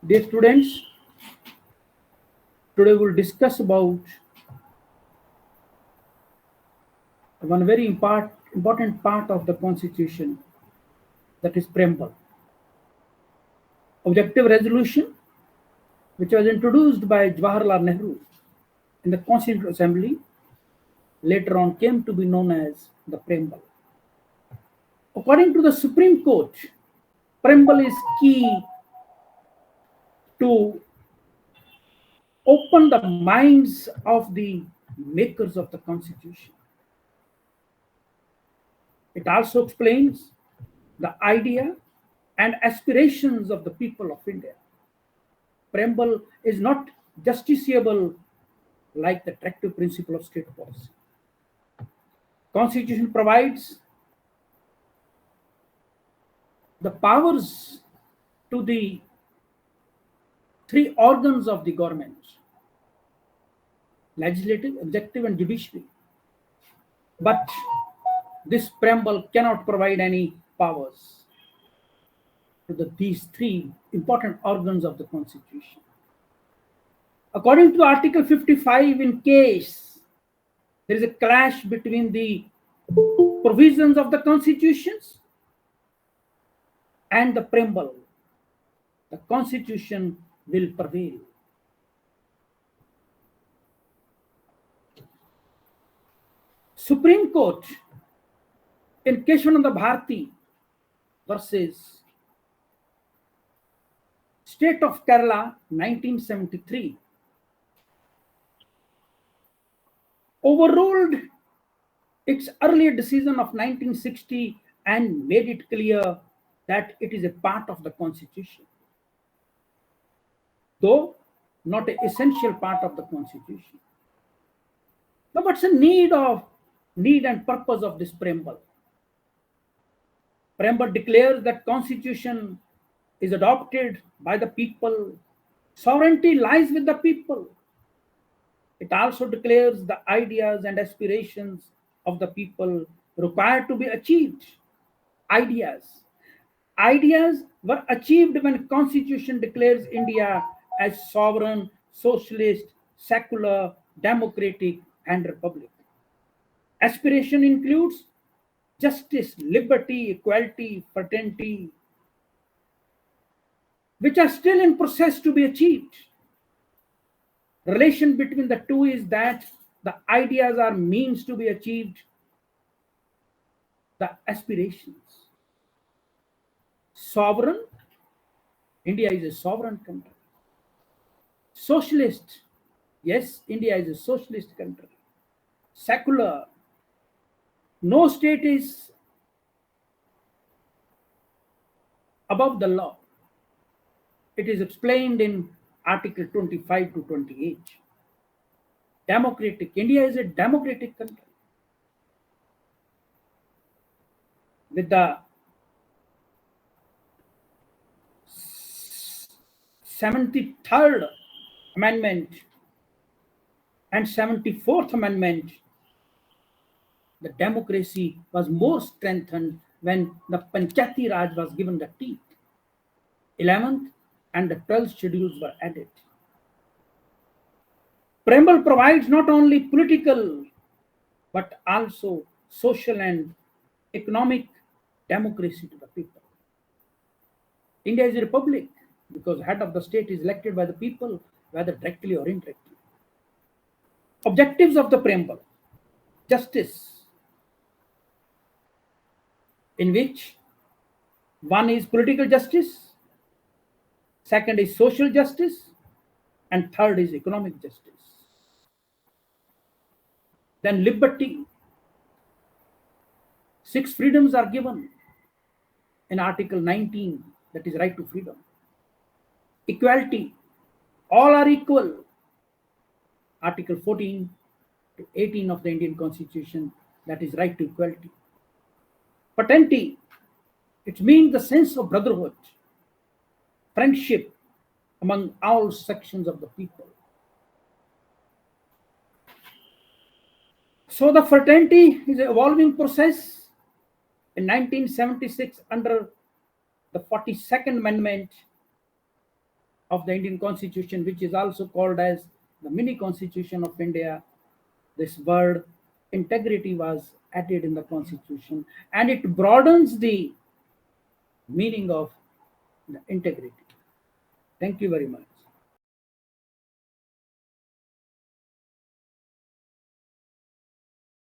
Dear students, today we'll discuss about one very important part of the Constitution, that is preamble. Objective resolution, which was introduced by Jawaharlal Nehru in the Constituent Assembly, later on came to be known as the preamble. According to the Supreme Court, preamble is key to open the minds of the makers of the Constitution. It also explains the idea and aspirations of the people of India. Preamble is not justiciable like the directive principle of state policy. Constitution provides the powers to the three organs of the government: legislative, executive, and judiciary. But this preamble cannot provide any powers to these three important organs of the Constitution. According to Article 55, in case there is a clash between the provisions of the Constitutions and the preamble, the Constitution will prevail. Supreme Court in Keshavananda Bharati versus State of Kerala 1973 overruled its earlier decision of 1960 and made it clear that it is a part of the Constitution, though not an essential part of the Constitution. Now, what's the need and purpose of this preamble? Preamble declares that Constitution is adopted by the people. Sovereignty lies with the people. It also declares the ideas and aspirations of the people required to be achieved. Ideas were achieved when Constitution declares India as sovereign, socialist, secular, democratic, and republic. Aspiration includes justice, liberty, equality, fraternity, which are still in process to be achieved. Relation between the two is that the ideas are means to be achieved, the aspirations. Sovereign, India is a sovereign country. Socialist, yes, India is a socialist country. Secular, no state is above the law. It is explained in Article 25 to 28. Democratic, India is a democratic country. With the 73rd Amendment and 74th Amendment, the democracy was more strengthened when the Panchayati Raj was given the teeth. 11th and the 12th schedules were added. Preamble provides not only political but also social and economic democracy to the people. India is a republic because head of the state is elected by the people, whether directly or indirectly. Objectives of the preamble: justice, in which one is political justice, second is social justice, and third is economic justice. Then liberty. 6 freedoms are given in Article 19, that is right to freedom. Equality, all are equal. Article 14 to 18 of the Indian Constitution, that is right to equality. Fraternity, it means the sense of brotherhood, friendship among all sections of the people. So the fraternity is an evolving process. In 1976, under the 42nd Amendment of the Indian Constitution, which is also called as the mini Constitution of India, this word integrity was added in the Constitution, and it broadens the meaning of the integrity. Thank you very much.